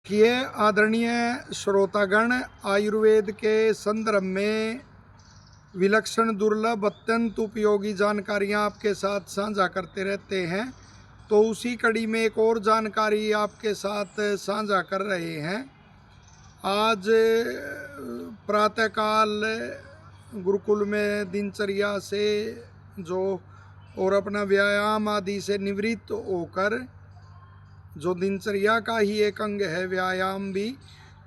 किए आदरणीय श्रोतागण, आयुर्वेद के संदर्भ में विलक्षण, दुर्लभ, अत्यंत उपयोगी जानकारियां आपके साथ साझा करते रहते हैं। तो उसी कड़ी में एक और जानकारी आपके साथ साझा कर रहे हैं। आज प्रातःकाल गुरुकुल में दिनचर्या से जो और अपना व्यायाम आदि से निवृत्त होकर, जो दिनचर्या का ही एक अंग है व्यायाम भी,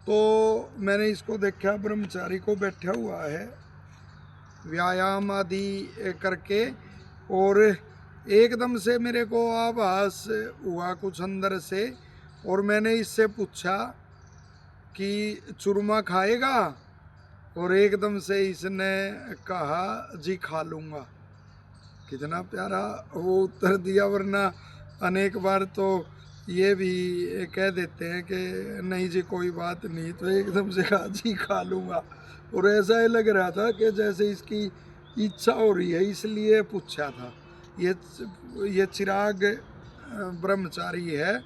तो मैंने इसको देखा ब्रह्मचारी को बैठा हुआ है व्यायाम आदि करके, और एकदम से मेरे को आभास हुआ कुछ अंदर से, और मैंने इससे पूछा कि चूरमा खाएगा, और एकदम से इसने कहा जी खा लूँगा। कितना प्यारा वो उत्तर दिया, वरना अनेक बार तो ये भी कह देते हैं कि नहीं जी कोई बात नहीं, तो एकदम से कहा जी खा लूँगा। और ऐसा ही लग रहा था कि जैसे इसकी इच्छा हो रही है, इसलिए पूछा था। ये चिराग ब्रह्मचारी है,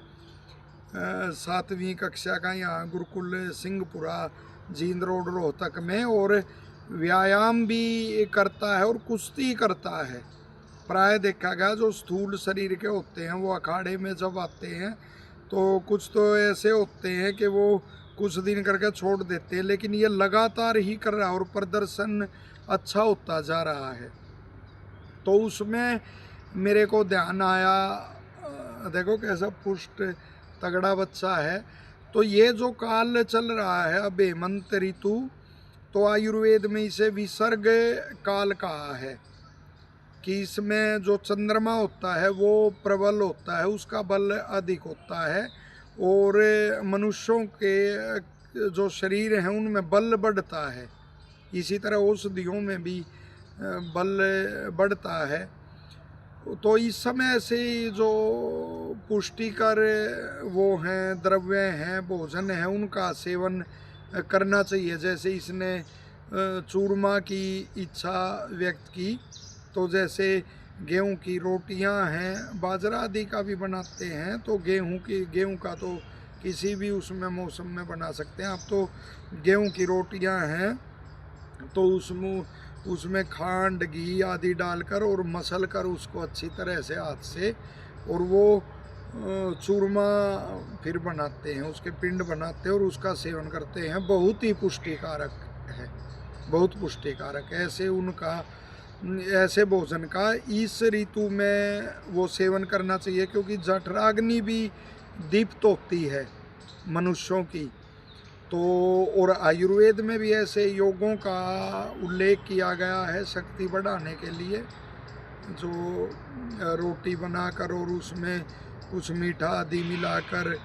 7वीं कक्षा का, यहाँ गुरुकुल सिंहपुरा जींद रोड रोहतक में, और व्यायाम भी करता है और कुश्ती करता है। प्राय देखा गया जो स्थूल शरीर के होते हैं वो अखाड़े में जब आते हैं तो कुछ तो ऐसे होते हैं कि वो कुछ दिन करके छोड़ देते हैं, लेकिन ये लगातार ही कर रहा है और प्रदर्शन अच्छा होता जा रहा है। तो उसमें मेरे को ध्यान आया, देखो कैसा पुष्ट तगड़ा बच्चा है। तो ये जो काल चल रहा है अब हेमंत ऋतु, तो आयुर्वेद में इसे विसर्ग काल कहा है कि इसमें जो चंद्रमा होता है वो प्रबल होता है, उसका बल अधिक होता है, और मनुष्यों के जो शरीर हैं उनमें बल बढ़ता है। इसी तरह औषधियों में भी बल बढ़ता है। तो इस समय से जो पुष्टिकर वो हैं, द्रव्य हैं, भोजन है, उनका सेवन करना चाहिए। जैसे इसने चूरमा की इच्छा व्यक्त की, तो जैसे गेहूं की रोटियां हैं, बाजरा आदि का भी बनाते हैं, तो गेहूं का तो किसी भी उसमें मौसम में बना सकते हैं आप। तो गेहूं की रोटियां हैं तो उसमें खांड, घी आदि डालकर और मसल कर उसको अच्छी तरह से हाथ से, और वो चूरमा फिर बनाते हैं, उसके पिंड बनाते हैं और उसका सेवन करते हैं। बहुत ही पुष्टिकारक है, बहुत पुष्टिकारक। ऐसे भोजन का इस ऋतु में वो सेवन करना चाहिए, क्योंकि जठराग्नि भी दीप्त होती है मनुष्यों की। तो और आयुर्वेद में भी ऐसे योगों का उल्लेख किया गया है शक्ति बढ़ाने के लिए। जो रोटी बनाकर और उसमें कुछ मीठा आदि मिलाकर,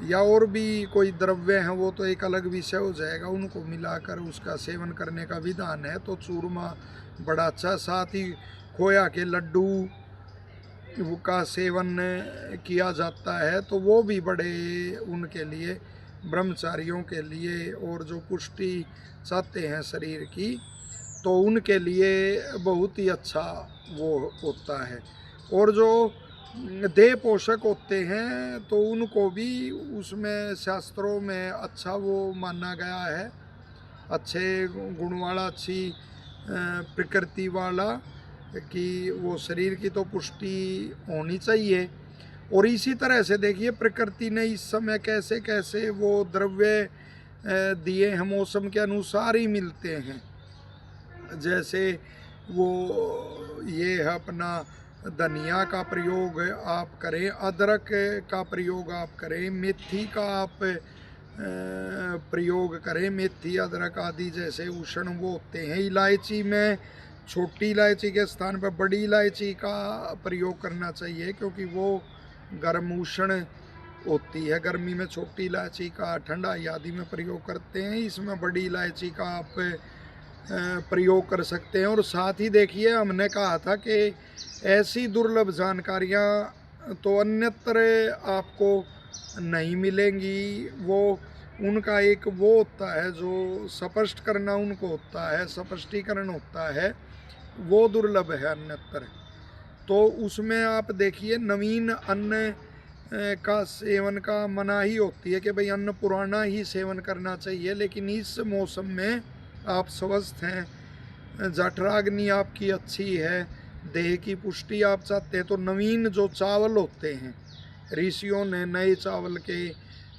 या और भी कोई द्रव्य हैं, वो तो एक अलग विषय हो जाएगा, उनको मिलाकर उसका सेवन करने का विधान है। तो चूरमा बड़ा अच्छा। साथ ही खोया के लड्डू का सेवन किया जाता है, तो वो भी बड़े उनके लिए, ब्रह्मचारियों के लिए, और जो पुष्टि चाहते हैं शरीर की, तो उनके लिए बहुत ही अच्छा वो होता है। और जो देह पोषक होते हैं तो उनको भी उसमें शास्त्रों में अच्छा वो माना गया है, अच्छे गुण वाला, अच्छी प्रकृति वाला, कि वो शरीर की तो पुष्टि होनी चाहिए। और इसी तरह से देखिए प्रकृति ने इस समय कैसे कैसे वो द्रव्य दिए हैं, मौसम के अनुसार ही मिलते हैं। जैसे वो ये है अपना धनिया का प्रयोग आप करें, अदरक का प्रयोग आप करें, मेथी का आप प्रयोग करें, मेथी अदरक आदि जैसे उष्ण वो होते हैं। इलायची में छोटी इलायची के स्थान पर बड़ी इलायची का प्रयोग करना चाहिए, क्योंकि वो गर्म उष्ण होती है। गर्मी में छोटी इलायची का, ठंडाई आदि में प्रयोग करते हैं, इसमें बड़ी इलायची का आप प्रयोग कर सकते हैं। और साथ ही देखिए हमने कहा था कि ऐसी दुर्लभ जानकारियाँ तो अन्यत्र आपको नहीं मिलेंगी। वो उनका एक वो होता है जो स्पष्ट करना उनको होता है, स्पष्टीकरण होता है, वो दुर्लभ है अन्यत्र। तो उसमें आप देखिए नवीन अन्न का सेवन का मनाही होती है कि भाई अन्न पुराना ही सेवन करना चाहिए, लेकिन इस मौसम में आप स्वस्थ हैं, जठराग्नि आपकी अच्छी है, देह की पुष्टि आप चाहते हैं, तो नवीन जो चावल होते हैं, ऋषियों ने नए चावल के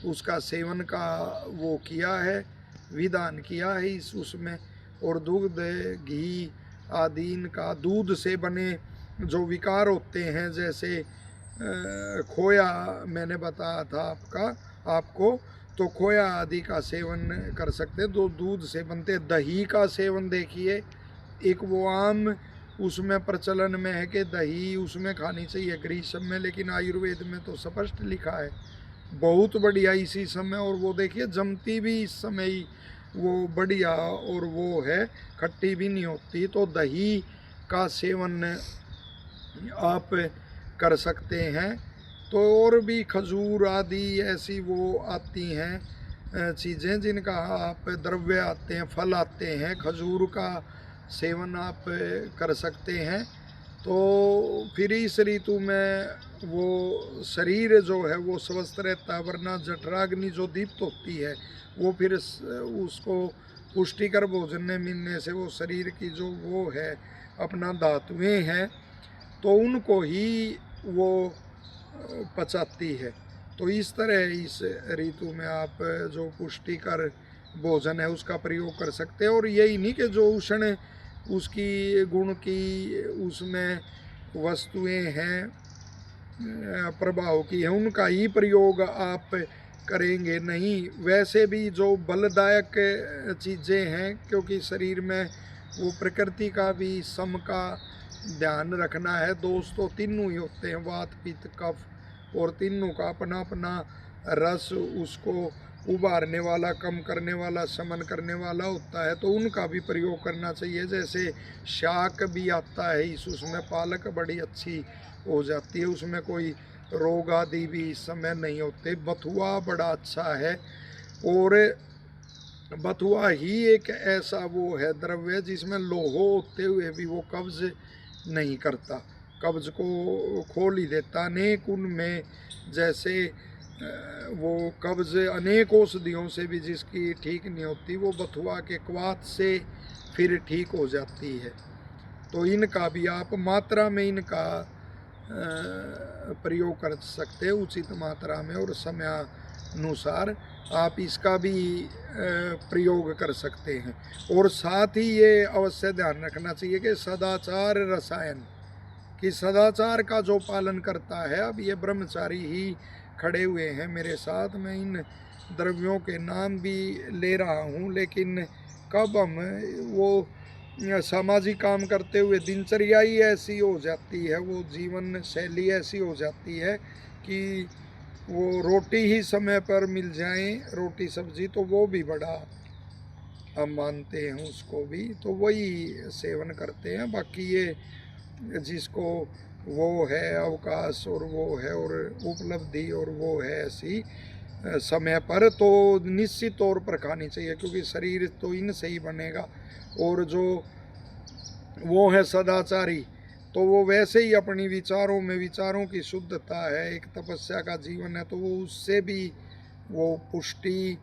उसका सेवन का वो किया है, विधान किया है इस उसमें। और दूध, घी आदि इनका, दूध से बने जो विकार होते हैं, जैसे खोया मैंने बताया था आपको, तो खोया आदि का सेवन कर सकते हैं। तो दूध से बनते दही का सेवन देखिए, एक वो आम उसमें प्रचलन में है कि दही उसमें खानी चाहिए ग्रीष्म में, लेकिन आयुर्वेद में तो स्पष्ट लिखा है बहुत बढ़िया इसी समय। और वो देखिए जमती भी इस समय ही, वो बढ़िया, और वो है खट्टी भी नहीं होती। तो दही का सेवन आप कर सकते हैं। तो और भी खजूर आदि ऐसी वो आती हैं चीज़ें जिनका आप द्रव्य आते हैं, फल आते हैं, खजूर का सेवन आप कर सकते हैं। तो फिर इस ऋतु में वो शरीर जो है वो स्वस्थ रहता है, वरना जठराग्नि जो दीप्त होती है वो फिर उसको पुष्टिकर भोजन न मिलने से वो शरीर की जो वो है अपना धातुएं हैं तो उनको ही वो पचाती है। तो इस तरह इस ऋतु में आप जो पुष्टिकर भोजन है उसका प्रयोग कर सकते हैं। और यही नहीं कि जो उष्ण उसकी गुण की उसमें वस्तुएं हैं प्रभाव की है उनका ही प्रयोग आप करेंगे, नहीं। वैसे भी जो बलदायक चीज़ें हैं, क्योंकि शरीर में वो प्रकृति का भी सम का ध्यान रखना है। दोस्तों तीनों ही होते हैं, वात पित्त कफ, और तीनों का अपना अपना रस उसको उबारने वाला, कम करने वाला, शमन करने वाला होता है, तो उनका भी प्रयोग करना चाहिए। जैसे शाक भी आता है इस उसमें, पालक बड़ी अच्छी हो जाती है, उसमें कोई रोग आदि भी इस समय नहीं होते। बथुआ बड़ा अच्छा है, और बथुआ ही एक ऐसा वो है द्रव्य जिसमें लोह होते हुए भी वो कब्ज नहीं करता, कब्ज को खोल ही देता। अनेक उनमें जैसे वो कब्ज अनेक औषधियों से भी जिसकी ठीक नहीं होती, वो बथुआ के क्वाथ से फिर ठीक हो जाती है। तो इनका भी आप मात्रा में इनका प्रयोग कर सकते हैं, उचित मात्रा में, और समयानुसार आप इसका भी प्रयोग कर सकते हैं। और साथ ही ये अवश्य ध्यान रखना चाहिए कि सदाचार रसायन कि सदाचार का जो पालन करता है, अब ये ब्रह्मचारी ही खड़े हुए हैं मेरे साथ, मैं इन द्रव्यों के नाम भी ले रहा हूँ, लेकिन कब हम वो सामाजिक काम करते हुए दिनचर्या ही ऐसी हो जाती है, वो जीवन शैली ऐसी हो जाती है कि वो रोटी ही समय पर मिल जाए, रोटी सब्जी, तो वो भी बड़ा हम मानते हैं उसको भी, तो वही सेवन करते हैं। बाकी ये जिसको वो है अवकाश और वो है और उपलब्धि और वो है ऐसी समय पर, तो निश्चित तौर पर खानी चाहिए, क्योंकि शरीर तो इनसे ही बनेगा। और जो वो है सदाचारी, तो वो वैसे ही अपनी विचारों में, विचारों की शुद्धता है, एक तपस्या का जीवन है, तो वो उससे भी वो पुष्टि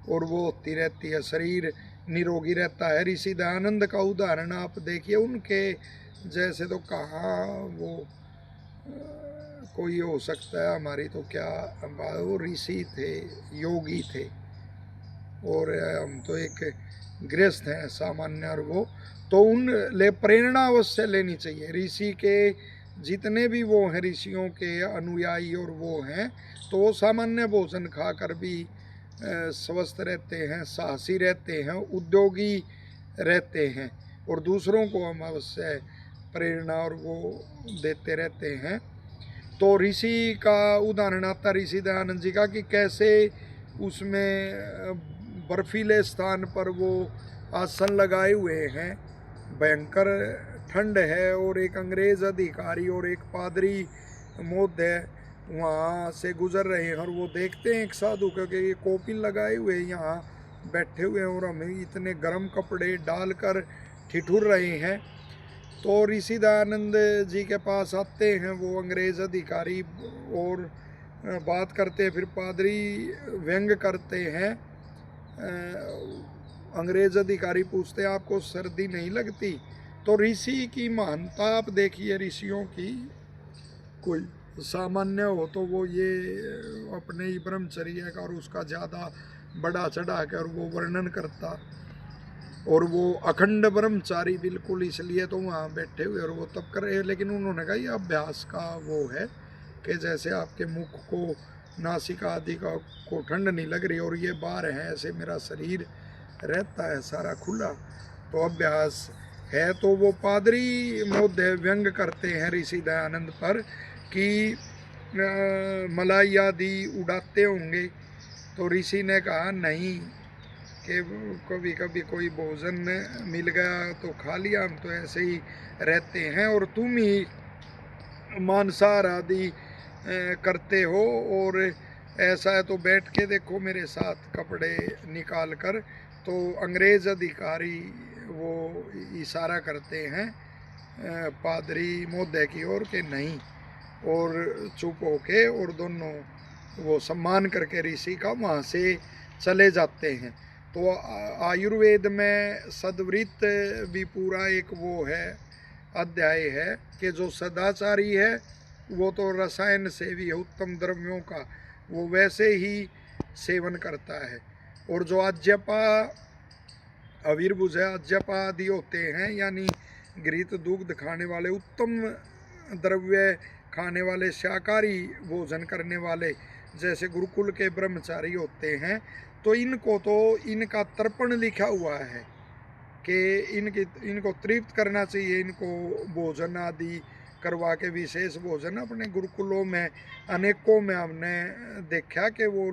और वो होती रहती है, शरीर निरोगी रहता है। ऋषि दयानंद का उदाहरण आप देखिए, उनके जैसे तो कहाँ वो कोई हो सकता है, हमारी तो क्या, वो ऋषि थे, योगी थे, और हम तो एक गृहस्थ हैं सामान्य, और वो तो उन ले प्रेरणा अवश्य लेनी चाहिए। ऋषि के जितने भी वो हैं, ऋषियों के अनुयायी और वो हैं, तो वो सामान्य भोजन खाकर भी स्वस्थ रहते हैं, साहसी रहते हैं, उद्योगी रहते हैं, और दूसरों को हम अवश्य प्रेरणा और वो देते रहते हैं। तो ऋषि का उदाहरण आता ऋषि दयानंद जी का, कि कैसे उसमें बर्फीले स्थान पर वो आसन लगाए हुए हैं, भयंकर ठंड है, और एक अंग्रेज़ अधिकारी और एक पादरी महोदय वहाँ से गुजर रहे हैं, और वो देखते हैं एक साधु के ये कोपिन लगाए हुए यहाँ बैठे हुए हैं और हमें इतने गर्म कपड़े डालकर ठिठुर रहे हैं। तो ऋषि दयानंद जी के पास आते हैं वो अंग्रेज़ अधिकारी, और बात करते हैं, फिर पादरी व्यंग करते हैं। अंग्रेज अधिकारी पूछते हैं आपको सर्दी नहीं लगती? तो ऋषि की महानता आप देखिए, ऋषियों की। कोई सामान्य हो तो वो ये अपने ही ब्रह्मचर्य का और उसका ज़्यादा बढ़ा चढ़ा कर वो वर्णन करता, और वो अखंड ब्रह्मचारी बिल्कुल, इसलिए तो वहाँ बैठे हुए और वो तब कर रहे हैं। लेकिन उन्होंने कहा ये अभ्यास का वो है कि जैसे आपके मुख को, नासिका आदि का को ठंड नहीं लग रही और ये बाहर है, ऐसे मेरा शरीर रहता है सारा खुला, तो अभ्यास है। तो वो पादरी महोदय व्यंग करते हैं ऋषि दयानंद पर कि मलाई आदि उड़ाते होंगे। तो ऋषि ने कहा नहीं, कि कभी कभी कोई भोजन मिल गया तो खा लिया, हम तो ऐसे ही रहते हैं, और तुम ही मांसाहार आदि करते हो, और ऐसा है तो बैठ के देखो मेरे साथ कपड़े निकाल कर। तो अंग्रेज अधिकारी वो इशारा करते हैं पादरी महोदय की ओर के नहीं, और चुप होके और दोनों वो सम्मान करके ऋषि का वहाँ से चले जाते हैं। तो आयुर्वेद में सद्वृत्त भी पूरा एक वो है, अध्याय है कि जो सदाचारी है वो तो रसायन सेवी है, उत्तम द्रव्यों का वो वैसे ही सेवन करता है, और जो अज्यपा अविर्भुज है, अज्यपा आदि होते हैं, यानी घृत दुग्ध खाने वाले, उत्तम द्रव्य खाने वाले, शाकाहारी भोजन करने वाले, जैसे गुरुकुल के ब्रह्मचारी होते हैं, तो इनको तो इनका तर्पण लिखा हुआ है कि इनको तृप्त करना चाहिए, इनको भोजन आदि करवा के, विशेष भोजन अपने गुरुकुलों में अनेकों में हमने देखा कि वो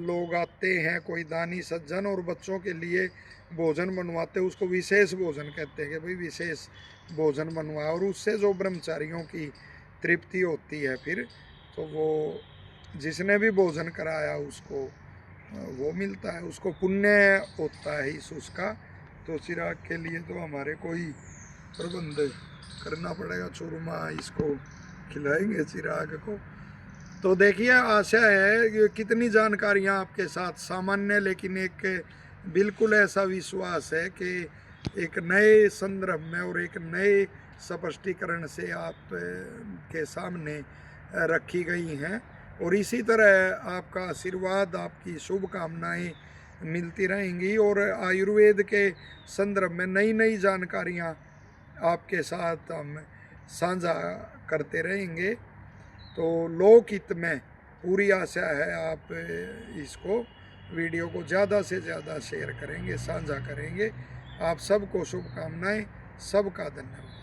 लोग आते हैं, कोई दानी सज्जन, और बच्चों के लिए भोजन बनवाते, उसको विशेष भोजन कहते हैं कि भाई विशेष भोजन बनवाया, और उससे जो ब्रह्मचारियों की तृप्ति होती है फिर, तो वो जिसने भी भोजन कराया उसको वो मिलता है, उसको पुण्य होता है इस उसका। तो चिराग के लिए तो हमारे कोई प्रबंध करना पड़ेगा, चूरमा इसको खिलाएंगे चिराग को। तो देखिए, आशा है कि कितनी जानकारियाँ आपके साथ सामान्य, लेकिन एक बिल्कुल ऐसा विश्वास है कि एक नए संदर्भ में और एक नए स्पष्टीकरण से आप के सामने रखी गई हैं, और इसी तरह आपका आशीर्वाद, आपकी शुभकामनाएं मिलती रहेंगी, और आयुर्वेद के संदर्भ में नई नई जानकारियाँ आपके साथ हम साझा करते रहेंगे। तो लोकहित में पूरी आशा है आप इसको वीडियो को ज़्यादा से ज़्यादा शेयर करेंगे, साझा करेंगे। आप सबको शुभकामनाएं, सबका धन्यवाद।